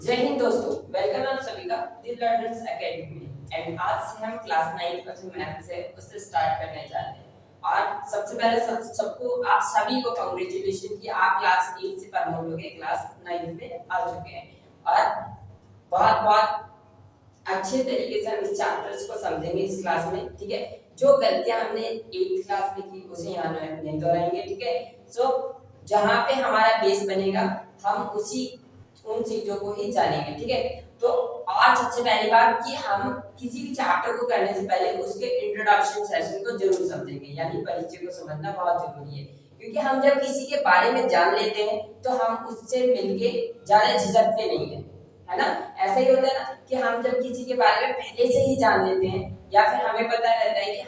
जय हिंद दोस्तों, वेलकम आप सभी का दी लर्नर्स एकेडमी में। एंड आज से हम क्लास 9 का जो मैथ्स है उससे स्टार्ट करने जा रहे हैं। और सबसे पहले सबको आप सभी को कांग्रेचुलेशन कि आप क्लास 8 से प्रमोट हो गए क्लास 9 में आ चुके हैं। और बहुत बहुत अच्छे तरीके से हम इस चैप्टर्स को समझेंगे इस क्लास में, ठीक है। जो गलतियां हमने 8th क्लास में की उसे यहाँ नहीं दोहराएंगे, ठीक है। सो जहाँ पे हमारा बेस बनेगा हम उसी उन चीजों को ही जानेंगे, ठीक है। तो आज सबसे पहली बात कि हम किसी भी चैप्टर को करने से पहले उसके इंट्रोडक्शन सेशन को जरूर समझेंगे, यानी परिचय को समझना बहुत जरूरी है। क्योंकि हम जब किसी के बारे में जान लेते हैं तो हम उससे मिलके ज्यादा झिझकते नहीं है ना। ऐसा ही होता है ना कि हम जब किसी के बारे में पहले से ही जान लेते हैं या फिर हमें पता रहता है कि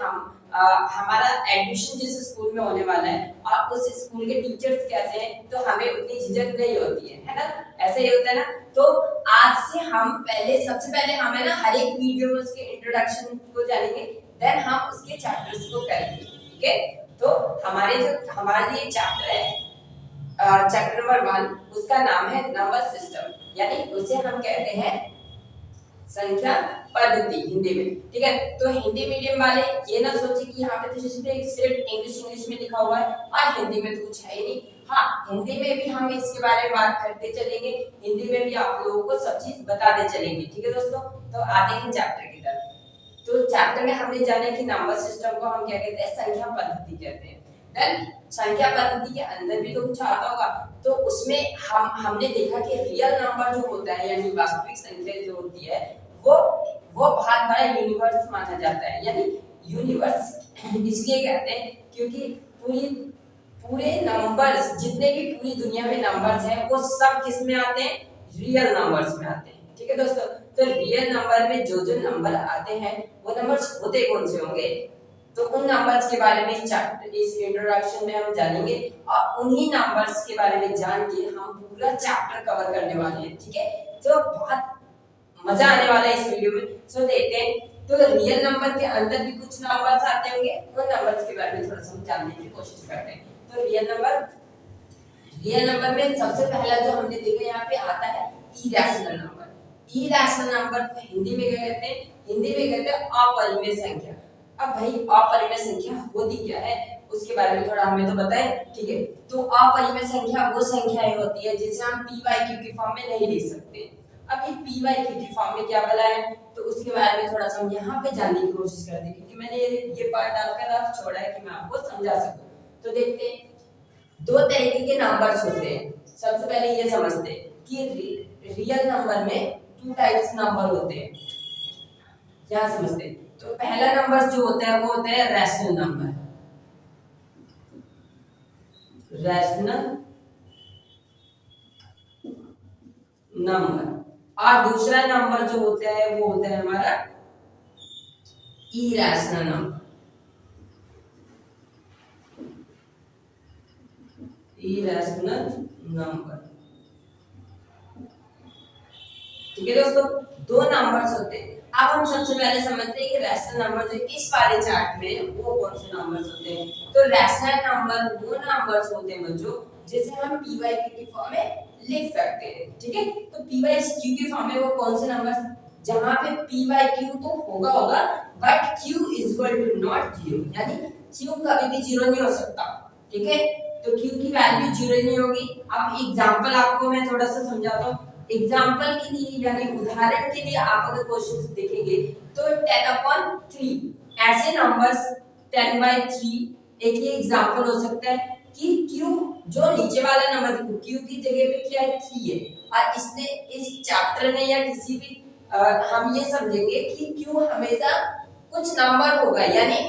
हमारा एडमिशन जिस स्कूल में होने वाला है और उस स्कूल के टीचर्स कैसे हैं, तो हमें उतनी झिझक नहीं होती है ना। ऐसा ही होता है ना। तो आज से हम सबसे पहले हमें ना हर एक वीडियो में उसके इंट्रोडक्शन को जानेंगे, देन हम उसके चैप्टर्स को करेंगे, ठीक है। तो हमारे लिए चैप्टर है चैप्टर नंबर 1, उसका नाम है नंबर सिस्टम, यानी उसे हम कहते हैं संख्या पद्धति हिंदी में, ठीक है। तो हिंदी मीडियम वाले ये ना सोचे कि यहाँ पे तो सिर्फ इंग्लिश में लिखा हुआ है और हिंदी में तो कुछ है ही नहीं। हाँ, हिंदी में भी हम इसके बारे में बात करते चलेंगे, हिंदी में भी आप लोगों को सब चीज बताते चलेंगे, ठीक है दोस्तों। तो आते हैं चैप्टर की तरफ। तो चैप्टर में हमने जाना कि नंबर सिस्टम को हम क्या कहते हैं, संख्या पद्धति कहते हैं। देन संख्या पद्धति के अंदर भी तो कुछ आता होगा, तो उसमें हमने देखा कि रियल नंबर जो होता है यानी वास्तविक संख्या जो होती है वो बहुत बड़ा यूनिवर्स माना जाता है। यानी यूनिवर्स इसलिए कहते हैं क्योंकि पूरे नंबर्स जितने भी पूरी दुनिया में नंबर्स हैं वो सब किस में आते हैं, रियल नंबर्स में आते हैं, ठीक है दोस्तों। तो रियल नंबर में जो नंबर आते हैं वो नंबर्स होते कौन से होंगे, तो उन नंबर्स के बारे में इस इंट्रोडक्शन में हम जानेंगे और उन्हीं नंबर्स के बारे में जान के हम पूरा चैप्टर कवर करने वाले हैं, ठीक है। तो बहुत मजा आने वाला है इस वीडियो में। सो देखते हैं। तो रियल नंबर के अंदर भी कुछ नंबर्स आते होंगे, उन नंबर्स के बारे में थोड़ा सा जानने की कोशिश करते हैं। तो रियल नंबर में सबसे पहला जो हमने देखा यहाँ पे आता है इरेशनल नंबर। इरेशनल नंबर को हिंदी में क्या कहते हैं, हिंदी में कहते हैं अपरिमेय संख्या। अब भाई अपरिमेय संख्या होती क्या है उसके बारे में थोड़ा हमें तो पता है, ठीक है। तो अपरिमेय संख्या वो संख्याएं होती है जिसे हम पी बाई क्यू की फॉर्म में नहीं लिख सकते। अब ये पी बाई क्यू की फॉर्म में क्या बना है, तो उसके बारे में थोड़ा सा हम यहाँ पे जानने की कोशिश करते हैं, क्योंकि मैंने ये पार्ट डालकर आप छोड़ा है कि मैं आपको समझा सकूं। तो देखते हैं, दो तरीके के नंबर्स होते हैं। सबसे पहले ये समझते हैं कि रियल नंबर में 2 टाइप्स नंबर होते हैं, क्या समझते हैं। तो पहला नंबर जो होता है वो होता है रैशनल नंबर, रैशनल नंबर। और दूसरा नंबर जो होता है वो होता है हमारा इरेशनल नंबर, इरेशनल नंबर, ठीक है दोस्तों। दो नंबर्स होते हैं। अब हम सबसे पहले समझते हैं कि रैशनल नंबर जो इस वाले चार्ट में वो कौन से नंबर्स होते हैं। तो रैशनल नंबर वो नंबर्स होते हैं बच्चों जिसे हम पी बाई क्यू की फॉर्म में लिख सकते हैं, ठीक है। तो पी बाई क्यू की फॉर्म में वो कौन से नंबर्स, जहां पे पी बाई क्यू तो होगा but Q is equal to not 0, यानी क्यू कभी भी 0 नहीं हो सकता, ठीक है। तो क्यू की वैल्यू 0 नहीं होगी। अब एग्जांपल आपको मैं थोड़ा सा समझाता हूं। एग्जाम्पल के लिए यानी उदाहरण के लिए आप अगर क्वेश्चंस देखेंगे तो 10/3 ऐसे नंबर्स 10/3 एक ही एग्जाम्पल हो सकता है कि q जो नीचे वाला नंबर देखो q की जगह पे क्या है 3 है, और इसने इस चैप्टर में या किसी भी हम ये समझेंगे कि q हमेशा कुछ नंबर होगा, यानी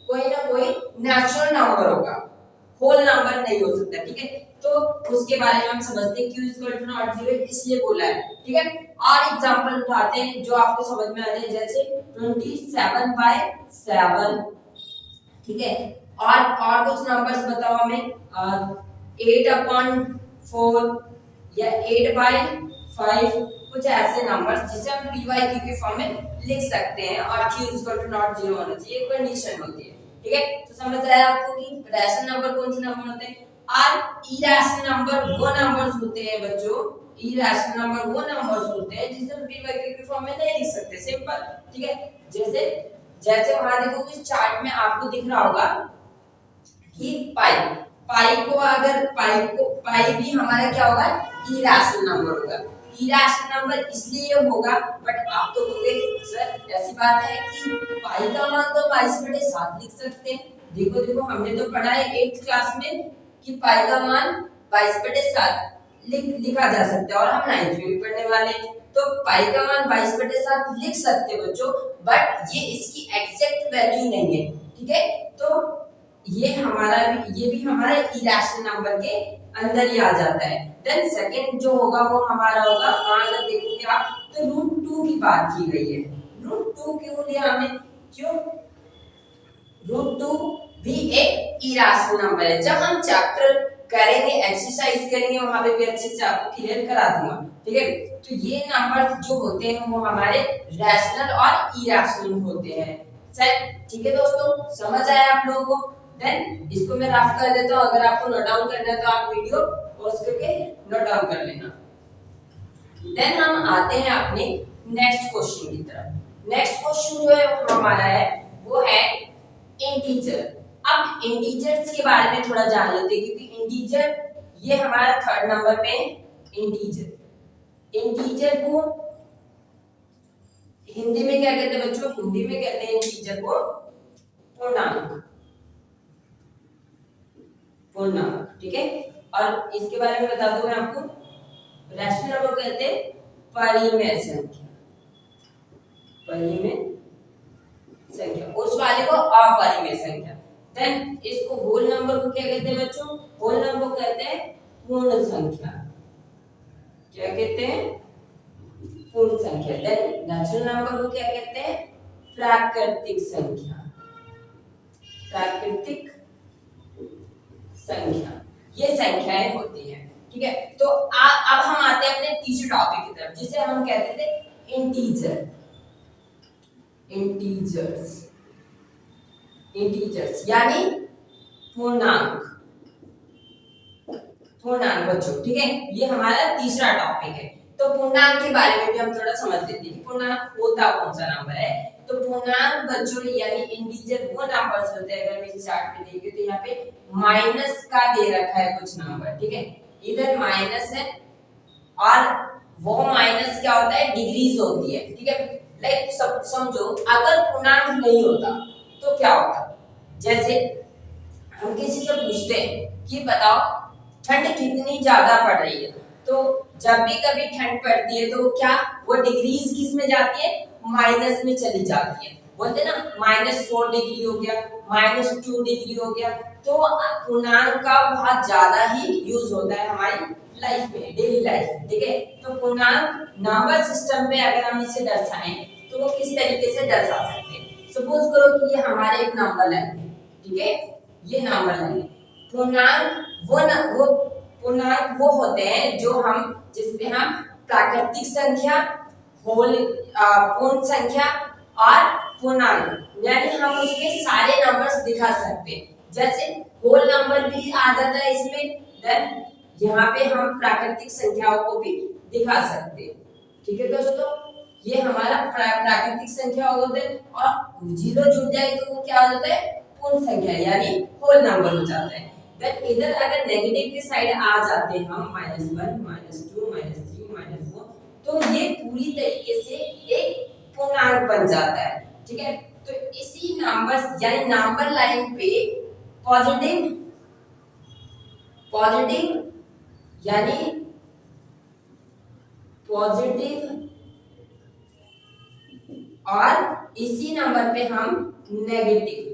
कोई ना कोई नेचुरल नंबर होगा, होल नंबर नहीं हो सकता, ठीक है। तो उसके बारे में हम समझते हैं q इक्वल टू नॉट 0 इसलिए बोला है, ठीक है। और एग्जांपल उठाते हैं जो आपको समझ में आ जाए, जैसे 27/7, ठीक है। और कुछ नंबर्स बताओ हमें, 8/4 या 8/5, कुछ ऐसे नंबर्स जिसे हम पी बाई क्यू के फॉर्म में लिख सकते हैं और q इक्वल टू नॉट 0 होना चाहिए, एक कंडीशन होती है, ठीक है। तो समझ आया आपको कि रैशनल नंबर कौन से नंबर होते हैं। और इरेशनल नंबर वो नंबर्स होते हैं बच्चों इरेशनल नंबर वो नंबर्स होते हैं जिसे हम पी बाई क्यू के फॉर्म में नहीं लिख सकते, सिंपल। ठीक है, जैसे जैसे वहां देखो कि चार्ट में आपको दिख रहा होगा कि पाई पाई को अगर पाई भी हमारा क्या होगा, इरेशनल नंबर होगा। इरेशनल नंबर इसलिए होगा, बट आप तो कहोगे सर ऐसी बात है कि पाई का मान तो 22/7 लिख सकते हैं। देखो देखो हमने तो पढ़ा है 8th क्लास में कि पाई का मान 22/7 लिखा जा सकता है, और हम 9th में भी पढ़ने वाले हैं। तो पाई का मान 22/7 लिख सकते हैं बच्चों, बट ये इसकी एग्जैक्ट वैल्यू नहीं है। ठीक है, तो ये भी हमारा इरेशनल नंबर के अंदर ही आ जाता है। देन सेकंड जो होगा वो हमारा होगा, वहां अगर देखोगे आप तो √2 की बात की गई है। √2 क्यों लिया हमने, क्यों, √2 भी एक इरेशनल नंबर है। जब हम चैप्टर करेंगे, एक्सरसाइज करेंगे, वहां पे भी अच्छे से आपको क्लियर करा दूंगा। ठीक है, तो ये नंबर जो होते हैं वो हमारे रैशनल और इरेशनल होते हैं। सही, ठीक है दोस्तों, समझ आया आप लोगों को। देन इसको मैं रफ कर देता हूं, अगर आपको नोट डाउन करना है तो आप वीडियो पॉज करके नोट डाउन कर लेना। देन हम आते हैं अपने नेक्स्ट क्वेश्चन की तरफ। नेक्स्ट क्वेश्चन जो है हमारा है वो है इंटीजर। अब इंटीजर्स के बारे में थोड़ा जान लेते हैं, क्योंकि इंटीजर ये हमारा थर्ड नंबर पे इंटीजर। इंटीजर को हिंदी में क्या कहते हैं बच्चों, हिंदी में कहते हैं इंटीजर को पूर्णांक। पूर्णांक, ठीक है। और इसके बारे में बता दूं मैं आपको, रैशनल नंबर को कहते हैं परिमेय संख्या। परिमेय संख्या, उस वाले को अपरिमेय संख्या। देन इसको होल नंबर को क्या कहते हैं बच्चों, होल नंबर को कहते हैं पूर्ण संख्या। क्या कहते हैं, पूर्ण संख्या। देन नेचुरल नंबर को क्या कहते हैं, प्राकृतिक संख्या। प्राकृतिक संख्या, ये संख्याएं होती हैं। ठीक है, तो अब हम आते हैं अपने तीसरे टॉपिक की तरफ, जिसे हम कहते थे इंटीजर। इंटीजर्स, इंटीजर्स यानी पूर्णांक। पूर्णांक बच्चों, ठीक है, ये हमारा तीसरा टॉपिक है। तो पूर्णांक के बारे में भी हम थोड़ा समझ लेते हैं कि पूर्णांक होता कौन सा नंबर है। तो पूर्णांक बच्चों यानी इंटीजर वो नंबर्स होते हैं, अगर मैं इस चार्ट पे देखिए तो यहाँ पे माइनस का दे रखा है कुछ नंबर। ठीक है, इधर माइनस है, और वो माइनस क्या होता है, डिग्रीज होती है। ठीक है, लाइक समझो अगर पूर्णांक नहीं होता तो क्या होता, जैसे हम किसी से पूछते हैं कि बताओ ठंड कितनी ज्यादा पड़ रही है, तो जब भी कभी ठंड पड़ती है तो क्या वो डिग्रीज किस में जाती है, माइनस में चली जाती है। बोलते ना -4 डिग्री हो गया, -2 डिग्री हो गया। तो पूर्णांक का बहुत ज्यादा ही यूज होता है हमारी लाइफ में, डेली लाइफ में। ठीक है, तो पूर्णांक नंबर सिस्टम पे अगर हम इसे दर्शाएं तो वो किस तरीके से दर्शा सकते हैं। सपोज करो कि ये हमारा एक नंबर लाइन है। ठीक है, ये नंबर लाइन है। पूर्णांक पूर्णांक वो होते हैं जो हम, जिसमें हम प्राकृतिक संख्या, होल पूर्ण संख्या और पूर्णांक यानी हम उसमें सारे नंबर्स दिखा सकते हैं। जैसे होल नंबर भी आ जाता है इसमें, देन यहाँ पे हम प्राकृतिक संख्याओं को भी दिखा सकते हैं। ठीक है दोस्तों, ये हमारा प्राकृतिक संख्या होता है, और जीरो जुड़ जाए तो वो क्या हो जाता है, पूर्ण संख्या यानी होल नंबर हो जाता है। देन इधर अगर नेगेटिव की साइड आ जाते हैं हम, -1 -2 -3 -4, तो ये पूरी तरीके से एक पूर्णांक बन जाता है। ठीक है, तो इसी नंबर यानी नंबर लाइन पे पॉजिटिव यानी पॉजिटिव, और इसी नंबर पे हम नेगेटिव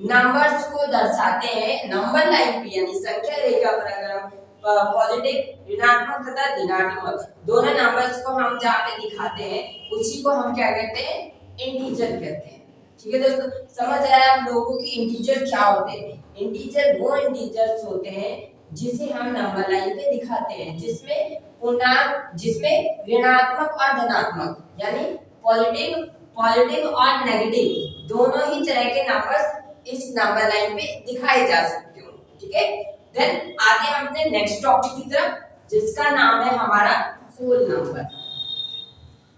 नंबर्स को दर्शाते हैं नंबर लाइन पे, यानी संख्या रेखा पर अगर हम पॉजिटिव, ऋणात्मक तथा धनात्मक दोनों नंबर्स को हम जहाँ पे दिखाते हैं उसी को हम क्या कहते हैं, इंटीजर कहते हैं। ठीक है दोस्तों, समझ आया आप लोगों को कि इंटीजर क्या होते हैं। इंटीजर वो इंटीजर्स होते हैं जिसे हम नंबर लाइन पे दिखाते हैं, जिसमें पूर्णांक, जिसमें ऋणात्मक और धनात्मक यानी पॉजिटिव और नेगेटिव दोनों ही तरह के नंबर्स इस नंबर लाइन पे दिखाए जा सकते हो। ठीक है, देन आगे हम अपने नेक्स्ट टॉपिक की तरफ, जिसका नाम है हमारा होल नंबर।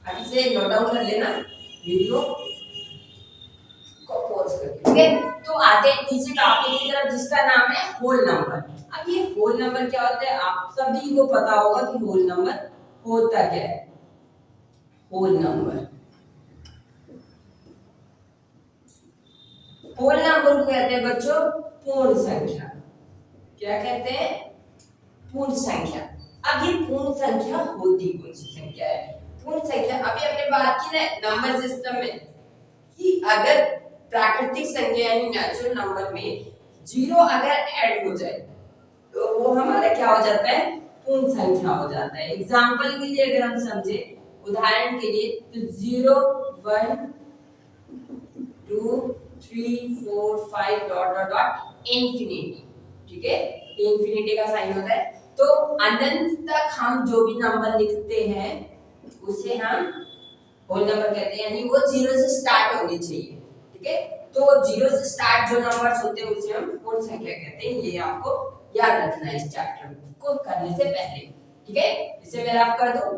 अभी से नोट डाउन कर लेना वीडियो को पॉज करके, ठीक है। तो आते हैं तीसरे टॉपिक की तरफ, जिसका नाम है होल नंबर। अब ये होल नंबर क्या होता है, आप सभी को पता होगा कि होल नंबर होता क्या है। होल नंबर, होल नंबर को कहते हैं बच्चों पूर्ण संख्या। क्या कहते हैं, पूर्ण संख्या। अब ये पूर्ण संख्या होती कौन सी संख्या है, पूर्ण संख्या अभी हमने बात की ना नंबर सिस्टम में, कि अगर प्राकृतिक संख्या यानी नेचुरल नंबर में जीरो अगर ऐड हो जाए तो वो हमारा क्या हो जाता है, पूर्ण संख्या हो जाता है। एग्जांपल के लिए अगर हम समझे, उदाहरण के लिए, तो 0 1 2 3 4 5 डॉट डॉट डॉट इंफिनिटी, ठीक है, इंफिनिटी का साइन होता है। तो अनंत तक हम जो भी नंबर लिखते हैं उसे हम होल नंबर कहते हैं, यानी वो जीरो से स्टार्ट होनी चाहिए, ठीक है। तो जीरो से स्टार्ट जो नंबर्स होते हैं उसे हम पूर्ण संख्या कहते हैं। ये आपको याद रखना है इस चैप्टर को करने से पहले, ठीक है। इसे मैं रफ कर दूं,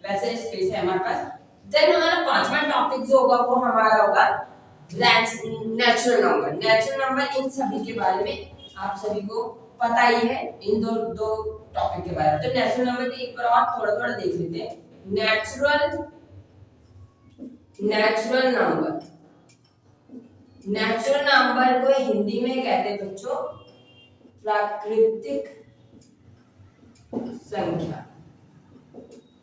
वैसे स्पेस है हमारे पास। देन हमारा पांचवा टॉपिक जो होगा वो हमारा होगा natural number. Natural number in सभी के बारे में आप सभी को पता ही है, इन दो टॉपिक के बारे में। तो नेचुरल नंबर एक बार और थोड़ा थोड़ा देख लेते हैं। नेचुरल नंबर, नेचुरल नंबर को हिंदी में कहते हैं बच्चों प्राकृतिक संख्या।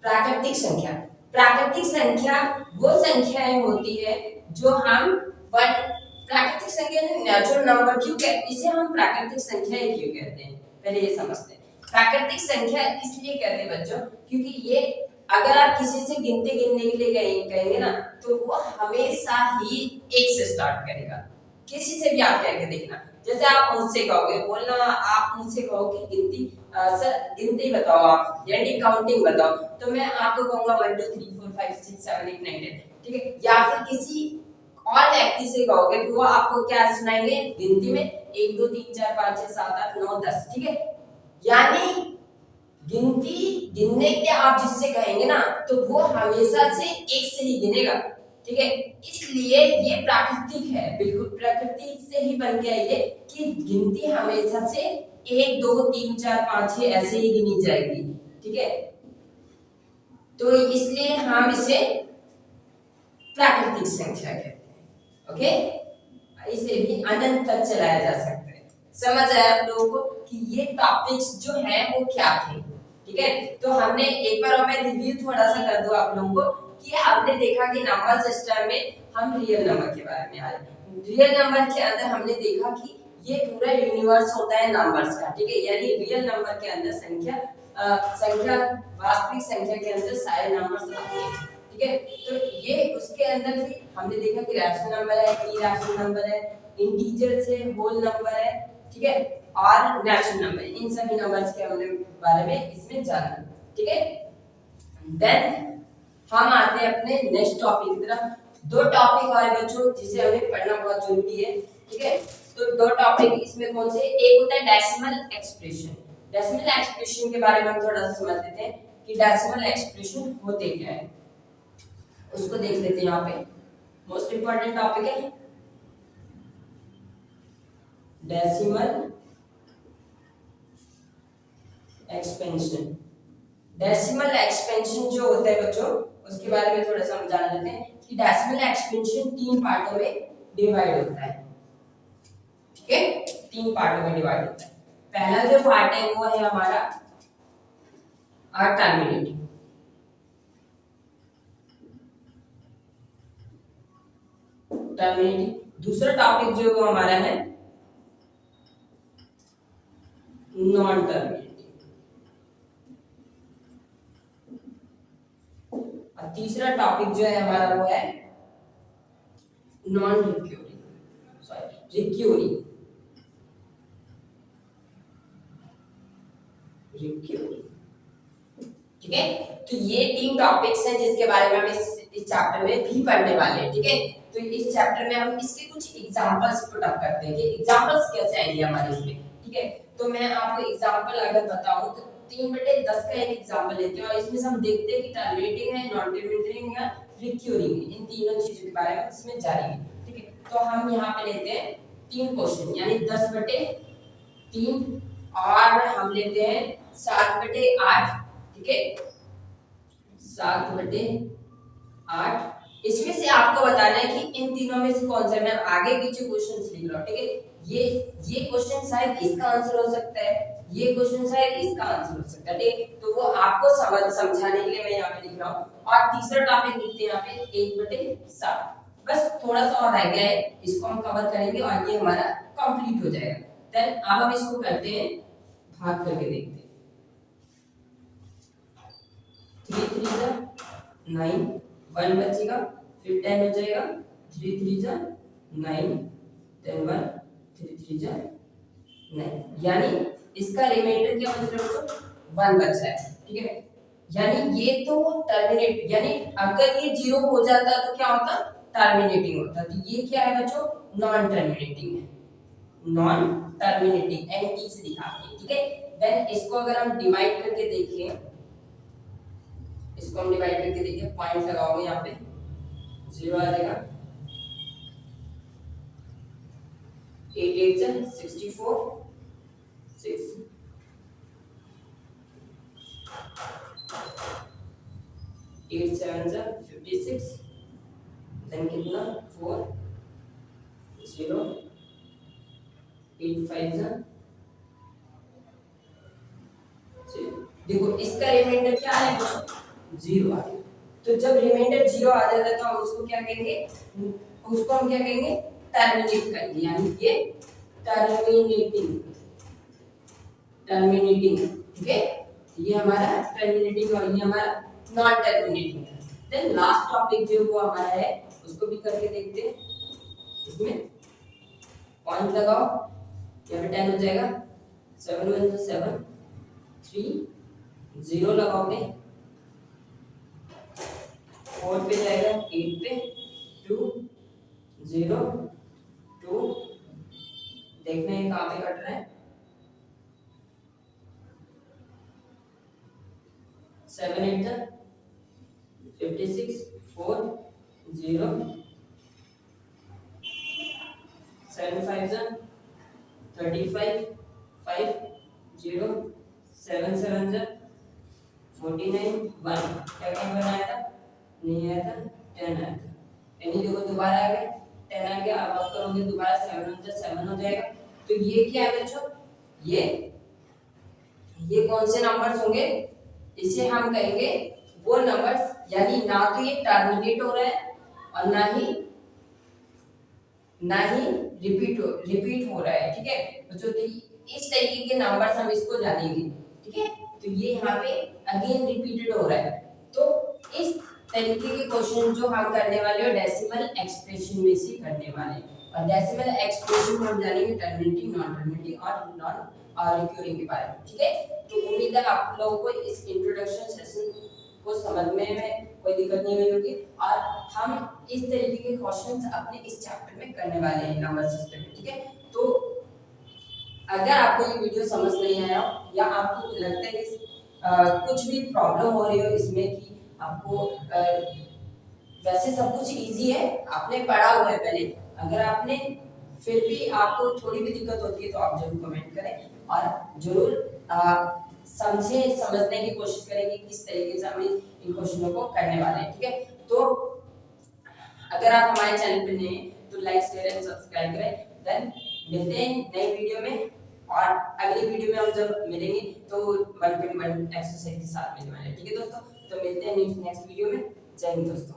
प्राकृतिक संख्या, प्राकृतिक संख्या वो संख्याएं होती है जो हम प्राकृतिक संख्या नेचुरल नंबर क्यों कहते, इसे हम प्राकृतिक संख्या क्यों कहते हैं, पहले ये समझते हैं। प्राकृतिक संख्या इसलिए कहते हैं बच्चों क्योंकि ये अगर आप किसी से गिनते गिनने के लिए कहेंगे ना तो वो हमेशा ही एक से स्टार्ट करेगा। किसी से भी आप कह के देखना, जैसे आप मुझसे कहोगे, बोलना आप मुझसे कहो कि गिनती सर गिनती बताओ आप, यानी काउंटिंग बताओ, तो मैं आपको कहूंगा 1 2 3 4 5 6 7 8 9 10, ठीक है। या फिर किसी और व्यक्ति से कहोगे तो वो आपको क्या सुनाएंगे गिनती में 1 2 3 4 5 6 7 8 9 10, ठीक है। यानी गिनती गिनने के लिए आप जिससे कहेंगे ना तो वो हमेशा से एक से ही गिनेगा, ठीक है। इसलिए ये प्राकृतिक है, बिल्कुल प्रकृति से ही बन गया ये कि गिनती हमेशा से 1 2 3 4 5 6 ऐसे ही गिनी जाएगी, ठीक है। तो इसलिए हम इसे प्राकृतिक संख्या कहते हैं, ओके। इसे भी अनंत तक चलाया जा सकता है। समझ आया आप लोगों को कि ये टॉपिक्स जो है वो क्या थे, ठीक है। तो हमने एक बार मैं रिव्यू थोड़ा सा कर दूं आप लोगों को कि हमने देखा कि नंबर सिस्टम में हम रियल नंबर के बारे में आए। रियल नंबर के अंदर हमने देखा कि ये पूरा यूनिवर्स होता है नंबर्स का, ठीक है। यानी रियल नंबर के अंदर संख्या वास्तविक संख्या के अंदर सारे नंबर्स आते हैं, ठीक है। तो ये उसके अंदर फिर हमने देखा कि रैशनल नंबर है, इरैशनल नंबर है, इंटीजर्स है, होल नंबर है, ठीक है, और नेचुरल नंबर। इन सभी नंबर्स के हमने बारे में इसमें जाना, ठीक है। देन हम आते हैं अपने नेक्स्ट टॉपिक की तरफ। दो टॉपिक और बच्चों जिसे हमें पढ़ना बहुत जरूरी है, ठीक है। तो दो टॉपिक इसमें कौन से, एक होता है डेसिमल एक्सप्रेशन। डेसिमल एक्सप्रेशन के बारे में हम थोड़ा सा समझ लेते हैं कि डेसिमल एक्सप्रेशन होते क्या है, उसको देख लेते हैं। यहाँ पे मोस्ट इंपॉर्टेंट टॉपिक है डेसिमल एक्सपेंशन। डेसिमल एक्सपेंशन जो होता है बच्चों उसके बारे में थोड़ा सा हम जान लेते हैं कि डेसिमल एक्सपेंशन 3 पार्टों में डिवाइड होता है, ठीक है। 3 पार्टों में डिवाइड होता है। पहला जो पार्ट है वो है हमारा टर्मिनेटिव, दूसरा टॉपिक जो वो हमारा है नॉन टर्मिनेटिव, और तीसरा टॉपिक जो है हमारा वो है नॉन रिक्यूरिंग, ठीक है। तो ये 3 टॉपिक्स हैं जिसके बारे में हम इस चैप्टर में भी पढ़ने वाले हैं, ठीक है। तो इस चैप्टर में हम इसके कुछ एग्जांपल्स पुट अप करते हैं कि एग्जांपल्स कैसे आएंगे हमारे इसमें, ठीक है। तो मैं आपको एग्जांपल अगर बताऊं तो 3/10 का एक एग्जांपल लेते हैं और इसमें से हम देखते हैं कि टर्मिनेटिंग है, नॉन टर्मिनेटिंग या रिक्यूरिंग है, इन तीनों चीजों के बारे में इसमें जानेंगे। ठीक है, तो हम यहाँ पे लेते हैं 3 क्वेश्चन यानी 10/3 और हम लेते हैं 7/8। ठीक है, 7/8। इसमें से आपको बताना है कि इन तीनों में से कौन सा है। मैं आगे पीछे क्वेश्चंस लिख रहा हूं। ठीक है, ये क्वेश्चन शायद इसका आंसर हो सकता है, ये क्वेश्चन शायद इसका आंसर हो सकता है। ठीक, तो वो आपको समझाने के लिए मैं यहाँ पे लिख रहा हूँ। और तीसरा टॉपिक लिखते हैं यहाँ पे 1/7। बस थोड़ा सा और रह गया है, इसको हम कवर करेंगे और ये हमारा कंप्लीट हो जाएगा। देन अब हम इसको करते हैं, भाग करके देखते हैं। 3 3 जा 9, 1 बचेगा, फिर 10 हो जाएगा, 3 3 जा 9, 10 1, 3 3 जा 9, यानी इसका रिमाइंडर क्या बच रहा है, 1 बचा है। ठीक है, यानी ये तो टर्मिनेट, यानी अगर ये 0 हो जाता तो क्या होता, टर्मिनेटिंग होता। तो ये क्या है बच्चों, नॉन टर्मिनेटिंग है, नॉन टर्मिनेटिंग एनटी से दिखाते हैं। ठीक है, देन इसको अगर हम डिवाइड करके देखें, इसको हम डिवाइड करके देखिए, पॉइंट लगाओगे यहाँ पे 0 आ जाएगा, 8 8 जा 64, 6 8 7 जा 56, देन कितना 4 0, 8 5 जा 0। देखो इसका रिमाइंडर क्या है, 0 आ गया। तो जब रिमाइंडर 0 आ जाता है तो हम उसको क्या कहेंगे, उसको हम क्या कहेंगे, टर्मिनेट करेंगे, यानी ये टर्मिनेटिंग, टर्मिनेटिंग। ठीक है, ये हमारा टर्मिनेटिंग और ये हमारा नॉन टर्मिनेटिंग है। देन लास्ट टॉपिक जो वो हमारा है उसको भी करके देखते हैं। इसमें पॉइंट लगाओ, यहाँ पे 10 हो जाएगा, 7 1 7, 3 0 लगाओगे, 4 पे जाएगा, 8 पे 2 0 2, देखना है कहाँ पे कट रहा है, 7 8 जा 56, 4 0, 7 5 जा 35, 5 0, 7 7 जा 49, 1। क्या क्या बनाया था, नहीं आया था, 10 आया था, यानी देखो दोबारा आ गया, 10 आ गया। अब आप करोगे दोबारा 7 1 जा 7 हो जाएगा। तो ये क्या है बच्चों, ये कौन से नंबर्स होंगे, इसे हम कहेंगे वो नंबर्स, यानी ना तो ये टर्मिनेट हो रहा है और ना ही रिपीट हो रहा है। ठीक है बच्चों, तो इस तरीके के नंबर्स हम इसको जानेंगे। ठीक है, तो ये यहाँ पे अगेन रिपीटेड हो रहा है। तो इस तरीके के क्वेश्चन जो हम करने वाले हैं डेसिमल एक्सप्रेशन में से करने वाले हैं, और डेसिमल एक्सप्रेशन में हम जानेंगे टर्मिनेटिंग, नॉन टर्मिनेटिंग और नॉन रिकरिंग के बारे में। ठीक है, तो उम्मीद है आप लोगों को इस इंट्रोडक्शन सेशन को समझने में कोई दिक्कत नहीं हुई होगी, और हम इस तरीके के क्वेश्चंस अपने इस चैप्टर में करने वाले हैं नंबर सिस्टम में। ठीक है, तो अगर आपको ये वीडियो समझ नहीं आया या आपको लगता है कि कुछ भी प्रॉब्लम हो रही हो इसमें, कि आपको वैसे सब कुछ इजी है, आपने पढ़ा हुआ है पहले, अगर आपने फिर भी आपको थोड़ी भी दिक्कत होती है तो आप जरूर कमेंट करें और जरूर समझने की कोशिश करें कि किस तरीके से हम इन क्वेश्चनों को करने वाले हैं। ठीक है, तो अगर आप हमारे चैनल पर नए हैं तो लाइक शेयर एंड सब्सक्राइब करें। देन मिलते हैं नई वीडियो में, और अगली वीडियो में हम जब मिलेंगे तो 1.1 एक्सरसाइज के साथ मिलने वाले हैं। ठीक है दोस्तों, तो मिलते हैं नेक्स्ट वीडियो में। जय हिंद दोस्तों।